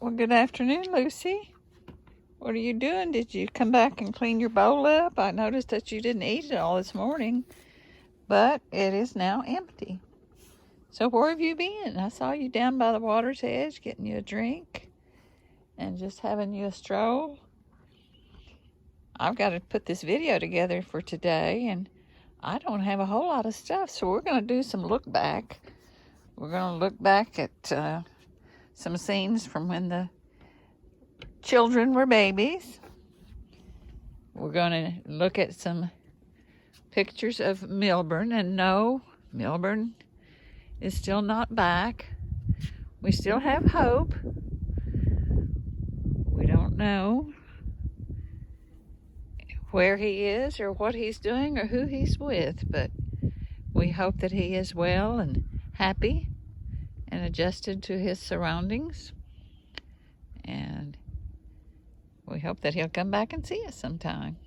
Well, good afternoon, Lucy. What are you doing? Did you come back and clean your bowl up? I noticed that you didn't eat it all this morning, but it is now empty. So where have you been? I saw you down by the water's edge getting you a drink and just having you a stroll. I've got to put this video together for today, and I don't have a whole lot of stuff, so we're going to do some look back. We're going to look back at some scenes from when the children were babies. We're going to look at some pictures of Milburn, and no, Milburn is still not back. We still have hope. We don't know where he is or what he's doing or who he's with, but we hope that he is well and happy and adjusted to his surroundings, and we hope that he'll come back and see us sometime.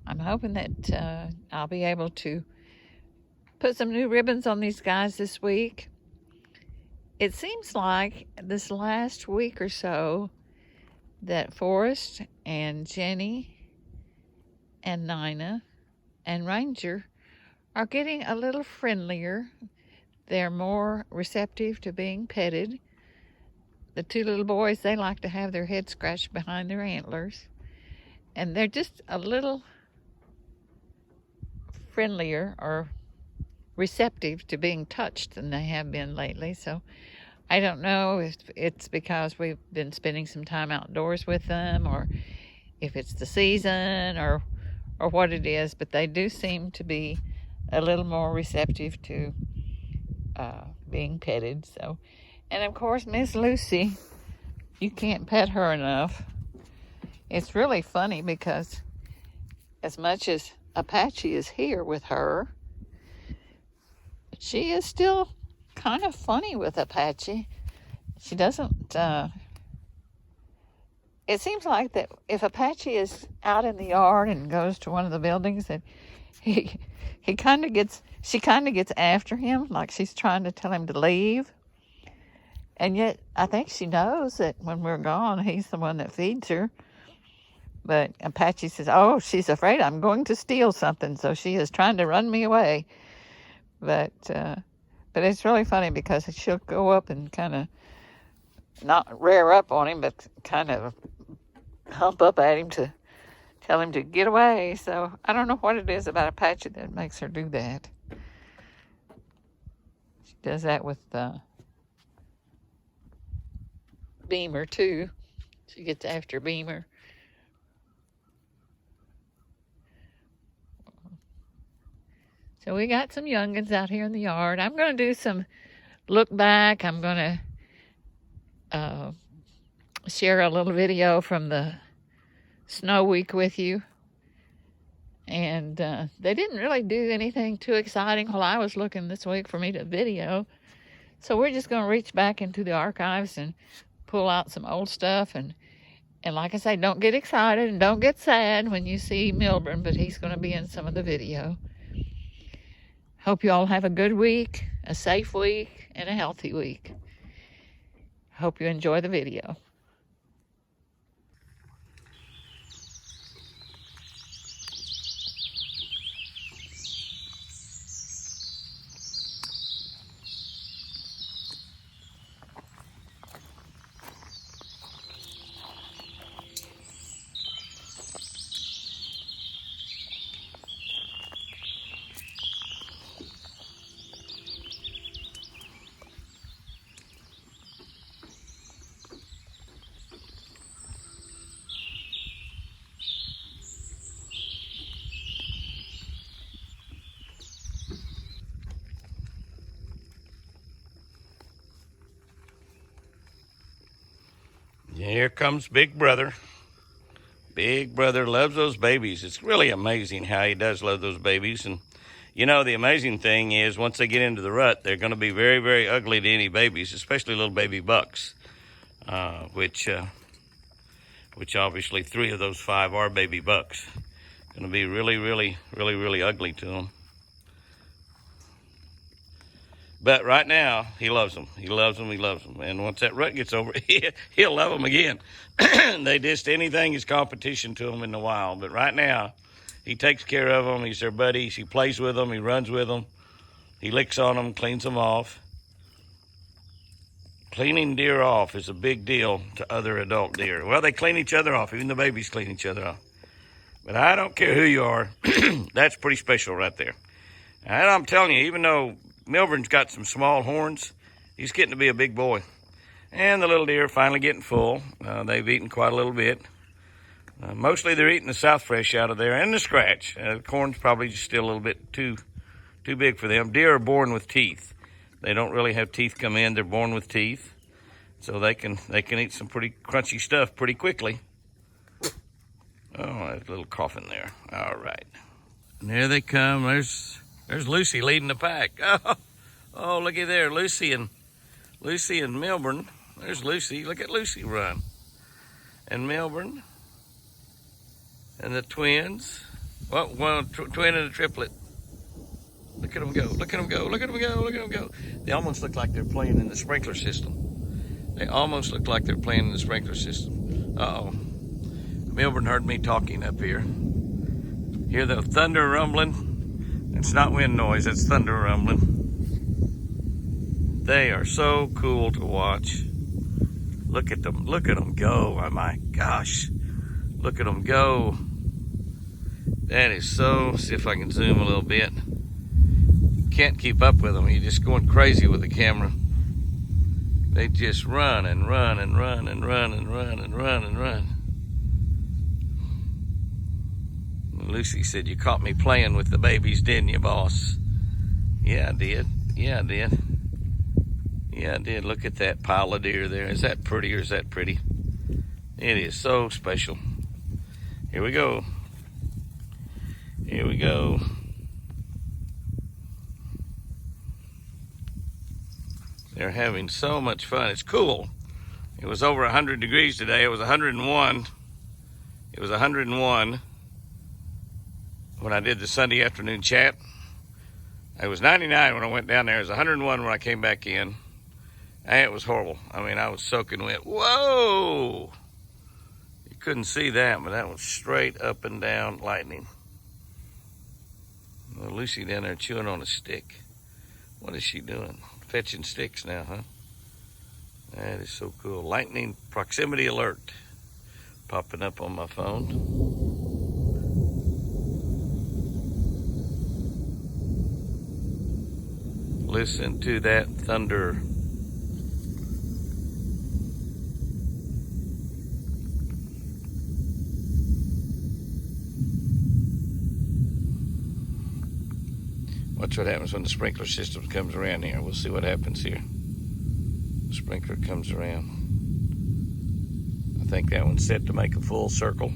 I'm hoping that I'll be able to put some new ribbons on these guys this week. It seems like this last week or so that Forrest and Jenny and Nina and Ranger are getting a little friendlier. They're more receptive to being petted. The two little boys, they like to have their head scratched behind their antlers. And they're just a little friendlier or receptive to being touched than they have been lately. So I don't know if it's because we've been spending some time outdoors with them, or if it's the season, or what it is, but they do seem to be a little more receptive to being petted. So, and of course, Miss Lucy, you can't pet her enough. It's really funny because as much as Apache is here with her, she is still kind of funny with Apache. She doesn't, it seems like that if Apache is out in the yard and goes to one of the buildings, that she kind of gets after him, like she's trying to tell him to leave. And yet I think she knows that when we're gone, he's the one that feeds her. But Apache says, oh, she's afraid I'm going to steal something, so she is trying to run me away. But it's really funny because she'll go up and kind of not rear up on him, but kind of hump up at him to tell him to get away. So I don't know what it is about Apache that makes her do that. She does that with Beamer too. She gets after Beamer. So we got some youngins out here in the yard. I'm going to do some look back. I'm going to share a little video from the snow week with you. And they didn't really do anything too exciting while I was looking this week for me to video. So we're just going to reach back into the archives and pull out some old stuff. And like I say, don't get excited and don't get sad when you see Milburn, but he's going to be in some of the video. Hope you all have a good week, a safe week, and a healthy week. Hope you enjoy the video. Here comes Big Brother. Big Brother loves those babies. It's really amazing how he does love those babies. And, you know, the amazing thing is once they get into the rut, they're going to be very, very ugly to any babies, especially little baby bucks, which obviously 3 of those 5 are baby bucks. Going to be really, really, really, really ugly to them. But right now, he loves them. He loves them. He loves them. And once that rut gets over, he'll love them again. They just, anything is competition to him in the wild. But right now, he takes care of them. He's their buddy. He plays with them. He runs with them. He licks on them, cleans them off. Cleaning deer off is a big deal to other adult deer. Well, they clean each other off. Even the babies clean each other off. But I don't care who you are. That's pretty special right there. And I'm telling you, even though Milburn's got some small horns, he's getting to be a big boy. And the little deer are finally getting full. They've eaten quite a little bit. Mostly they're eating the South Fresh out of there and the scratch. The corn's probably just still a little bit too big for them. Deer are born with teeth. They don't really have teeth come in. They're born with teeth. So they can eat some pretty crunchy stuff pretty quickly. Oh, there's a little cough in there. All right. And there they come. There's Lucy leading the pack. Oh, looky there, Lucy and Milburn. There's Lucy. Look at Lucy run. And Milburn. And the twins. Well, one twin and a triplet. Look at them go. Look at them go. Look at them go. Look at them go. They almost look like they're playing in the sprinkler system. They almost look like they're playing in the sprinkler system. Uh-oh. Milburn heard me talking up here. Hear the thunder rumbling? It's not wind noise, it's thunder rumbling. They are so cool to watch. Look at them go. Oh my gosh. Look at them go. That is so, see if I can zoom a little bit. You can't keep up with them. You're just going crazy with the camera. They just run and run and run and run and run and run and run. Lucy said, "You caught me playing with the babies, didn't you, boss?" Yeah, I did. Yeah, I did. Yeah, I did. Look at that pile of deer there. Is that pretty or is that pretty? It is so special. Here we go. Here we go. They're having so much fun. It's cool. It was over 100 degrees today. It was 101. It was 101 when I did the Sunday afternoon chat. It was 99 when I went down there. It was 101 when I came back in. And it was horrible. I mean, I was soaking wet. Whoa! You couldn't see that, but that was straight up and down lightning. Well, Lucy down there chewing on a stick. What is she doing? Fetching sticks now, huh? That is so cool. Lightning proximity alert popping up on my phone. Listen to that thunder. Watch what happens when the sprinkler system comes around here. We'll see what happens here. The sprinkler comes around. I think that one's set to make a full circle.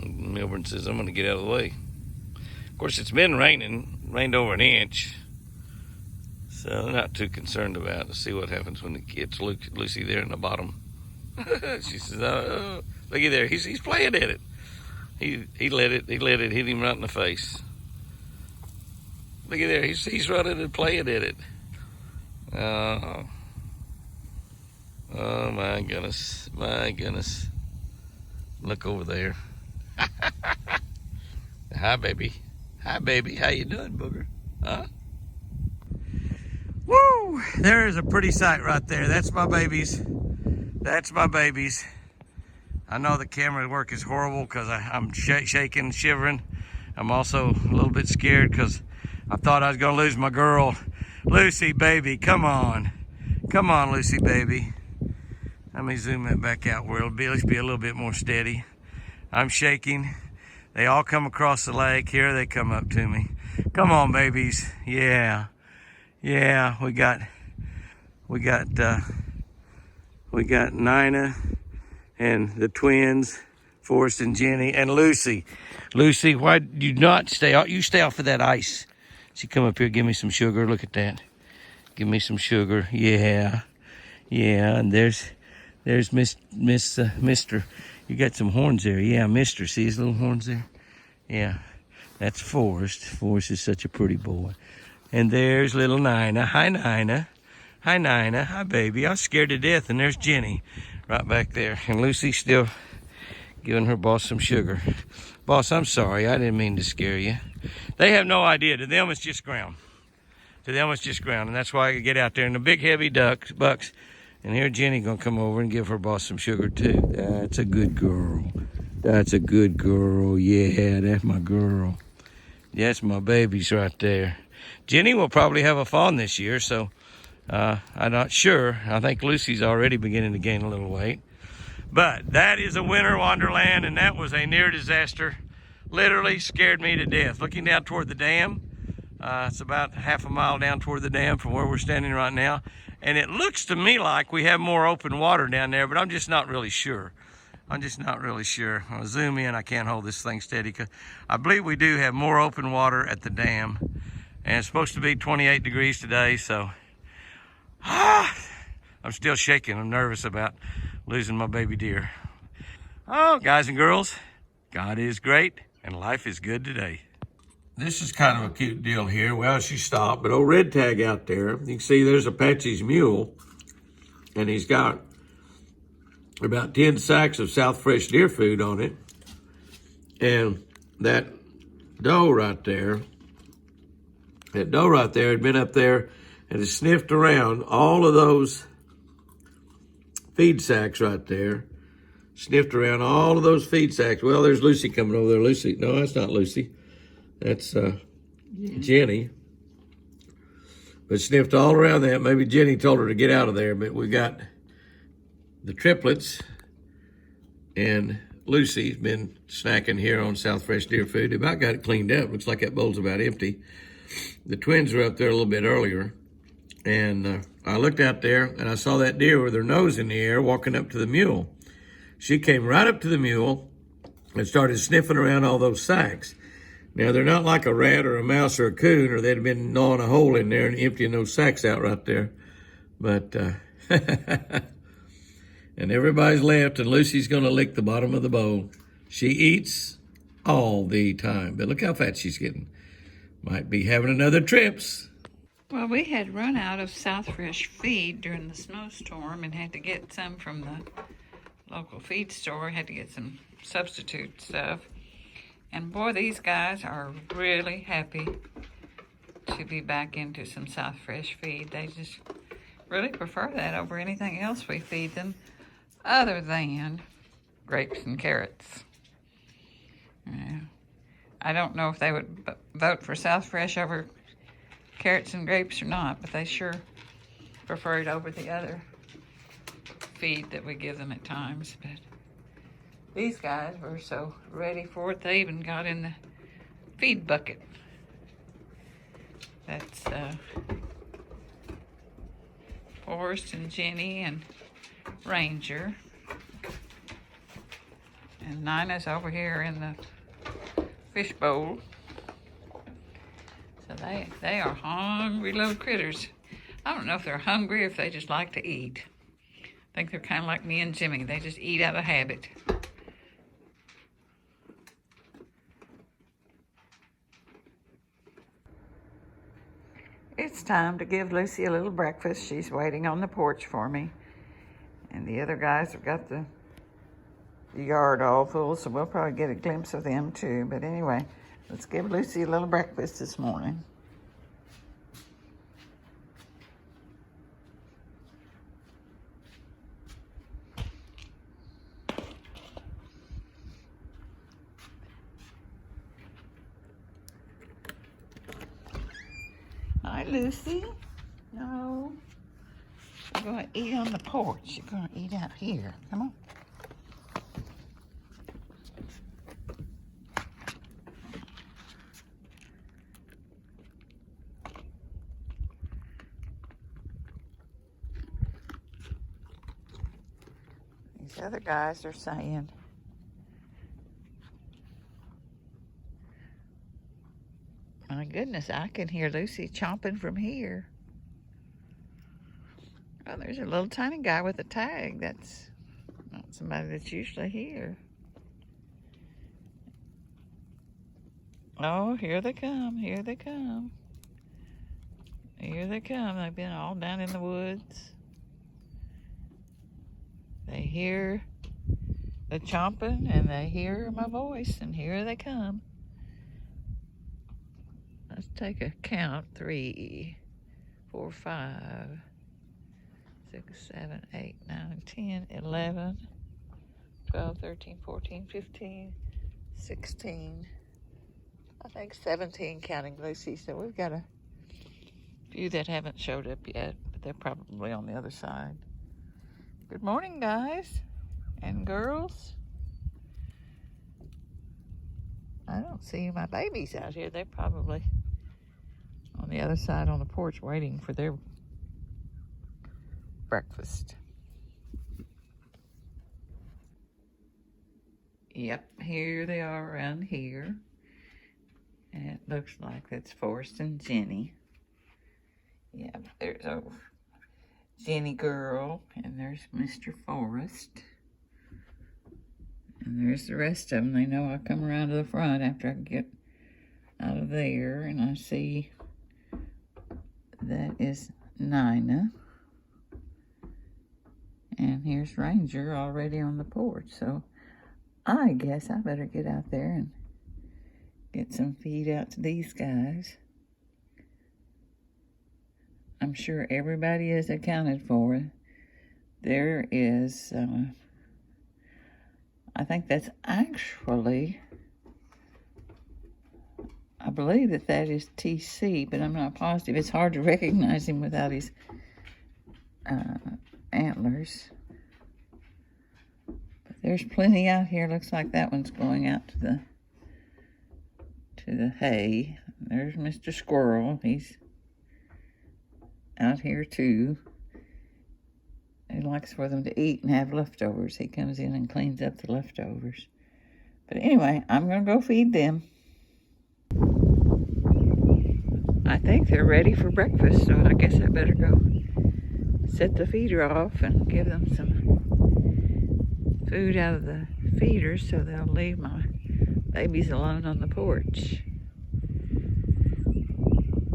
Milburn says, "I'm going to get out of the way." Of course, it's been rained over an inch. So they're not too concerned about it. Let's see what happens when it gets Lucy there in the bottom. She says, "Oh, looky there. He's playing at it." He let it hit him right in the face. Look at there, he's running and playing at it. Oh my goodness, my goodness. Look over there. Hi baby, how you doing, booger? Huh? Woo! There's a pretty sight right there. That's my babies. That's my babies. I know the camera work is horrible because I'm shaking, shivering. I'm also a little bit scared because I thought I was going to lose my girl. Lucy, baby, come on. Come on, Lucy, baby. Let me zoom that back out where it'll be, at least be a little bit more steady. I'm shaking. They all come across the lake. Here they come up to me. Come on, babies. Yeah. Yeah, we got Nina and the twins, Forrest and Jenny, and Lucy. Lucy, why do you not stay out? You stay off of that ice. She come up here, give me some sugar. Look at that. Give me some sugar. Yeah. Yeah, and there's Mr. You got some horns there. Yeah, Mister. See his little horns there? Yeah. That's Forrest. Forrest is such a pretty boy. And there's little Nina. Hi, Nina. Hi, Nina. Hi, baby. I was scared to death. And there's Jenny right back there. And Lucy's still giving her boss some sugar. Boss, I'm sorry. I didn't mean to scare you. They have no idea. To them, it's just ground. To them, it's just ground. And that's why I could get out there. And the big, heavy bucks. And here Jenny going to come over and give her boss some sugar, too. That's a good girl. That's a good girl. Yeah, that's my girl. That's my babies right there. Jenny will probably have a fawn this year, so I'm not sure. I think Lucy's already beginning to gain a little weight. But that is a winter wonderland, and that was a near disaster. Literally scared me to death. Looking down toward the dam, it's about half a mile down toward the dam from where we're standing right now. And it looks to me like we have more open water down there, but I'm just not really sure. I'm just not really sure. I'll zoom in. I can't hold this thing steady because I believe we do have more open water at the dam. And it's supposed to be 28 degrees today, so I'm still shaking. I'm nervous about losing my baby deer. Oh, guys and girls, God is great and life is good today. This is kind of a cute deal here. Well, she stopped, but old Red Tag out there, you can see there's Apache's mule, and he's got about 10 sacks of South Fresh deer food on it. And that doe right there had been up there and had sniffed around all of those feed sacks right there. Sniffed around all of those feed sacks. Well, there's Lucy coming over there. Lucy, no, that's not Lucy. That's Jenny. But sniffed all around that. Maybe Jenny told her to get out of there, but we got the triplets and Lucy's been snacking here on South Fresh deer food. They about got it cleaned up. Looks like that bowl's about empty. The twins were up there a little bit earlier, and I looked out there and I saw that deer with her nose in the air walking up to the mule. She came right up to the mule and started sniffing around all those sacks. Now, they're not like a rat or a mouse or a coon, or they'd have been gnawing a hole in there and emptying those sacks out right there. But, and everybody's left, and Lucy's going to lick the bottom of the bowl. She eats all the time. But look how fat she's getting. Might be having another trips. Well, we had run out of South Fresh feed during the snowstorm and had to get some from the local feed store. Had to get some substitute stuff. And boy, these guys are really happy to be back into some South Fresh feed. They just really prefer that over anything else we feed them other than grapes and carrots. I don't know if they would vote for South Fresh over carrots and grapes or not, but they sure prefer it over the other feed that we give them at times. But these guys were so ready for it, they even got in the feed bucket. That's Forrest and Jenny and Ranger. And Nina's over here in the fish bowl. So they are hungry little critters. I don't know if they're hungry or if they just like to eat. I think they're kind of like me and Jimmy. They just eat out of habit. It's time to give Lucy a little breakfast. She's waiting on the porch for me. And the other guys have got the yard all full, so we'll probably get a glimpse of them too. But anyway, let's give Lucy a little breakfast this morning. Hi, Lucy. No. You're going to eat on the porch. You're going to eat out here. Come on. These other guys are saying, my goodness, I can hear Lucy chomping from here. Oh, there's a little tiny guy with a tag. That's not somebody that's usually here. Oh, here they come. Here they come. Here they come. They've been all down in the woods. They hear the chomping and they hear my voice, and here they come. Let's take a count. 3, 4, 5, 6, 7, 8, 9, 10, 11, 12, 13, 14, 15, 16. I think 17 counting Lucy. So we've got a few that haven't showed up yet, but they're probably on the other side. Good morning, guys and girls. I don't see my babies out here. They're probably on the other side on the porch waiting for their breakfast. Yep, here they are around here. And it looks like that's Forrest and Jenny. Yeah, there's a Jenny girl, and there's Mr. Forrest. And there's the rest of them. They know I come around to the front after I get out of there, and I see that is Nina. And here's Ranger already on the porch. So I guess I better get out there and get some feed out to these guys. I'm sure everybody is accounted for. There is, I think that's actually, I believe that is TC, but I'm not positive. It's hard to recognize him without his antlers. But there's plenty out here. Looks like that one's going out to the hay. There's Mr. Squirrel. He's out here too. He likes for them to eat and have leftovers. He comes in and cleans up the leftovers. But anyway, I'm going to go feed them. I think they're ready for breakfast, so I guess I better go set the feeder off and give them some food out of the feeders so they'll leave my babies alone on the porch.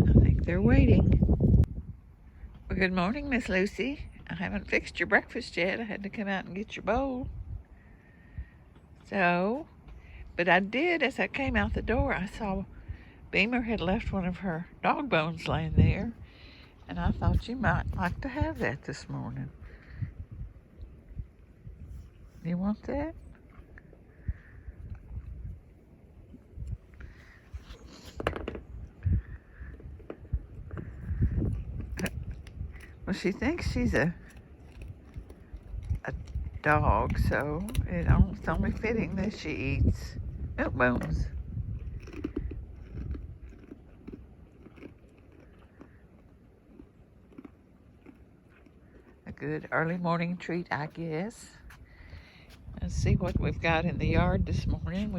I think they're waiting. Well, good morning, Miss Lucy. I haven't fixed your breakfast yet. I had to come out and get your bowl. So, but I did, as I came out the door, I saw Beamer had left one of her dog bones laying there, and I thought you might like to have that this morning. You want that? Well, she thinks she's a dog, so it's only fitting that she eats milk bones. A good early morning treat, I guess. Let's see what we've got in the yard this morning.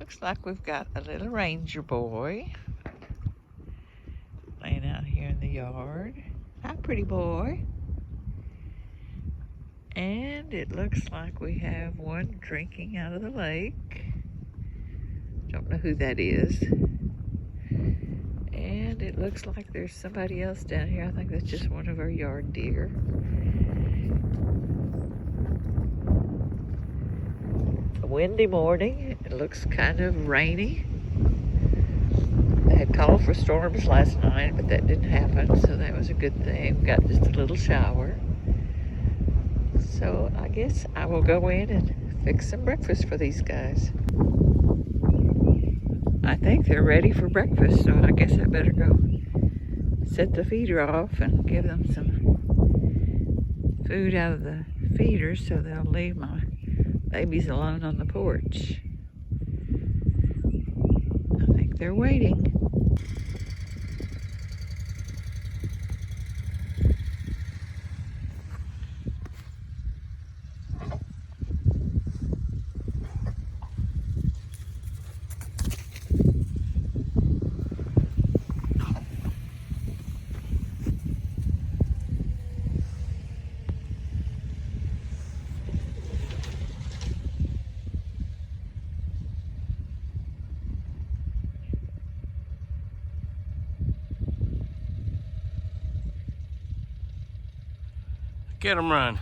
Looks like we've got a little Ranger boy laying out here in the yard. Hi, pretty boy. And it looks like we have one drinking out of the lake. Don't know who that is. And it looks like there's somebody else down here. I think that's just one of our yard deer. A windy morning. It looks kind of rainy. They had called for storms last night, but that didn't happen, so that was a good thing. We got just a little shower. So I guess I will go in and fix some breakfast for these guys. I think they're ready for breakfast, so I guess I better go set the feeder off and give them some food out of the feeders so they'll leave my babies alone on the porch. I think they're waiting. at him run.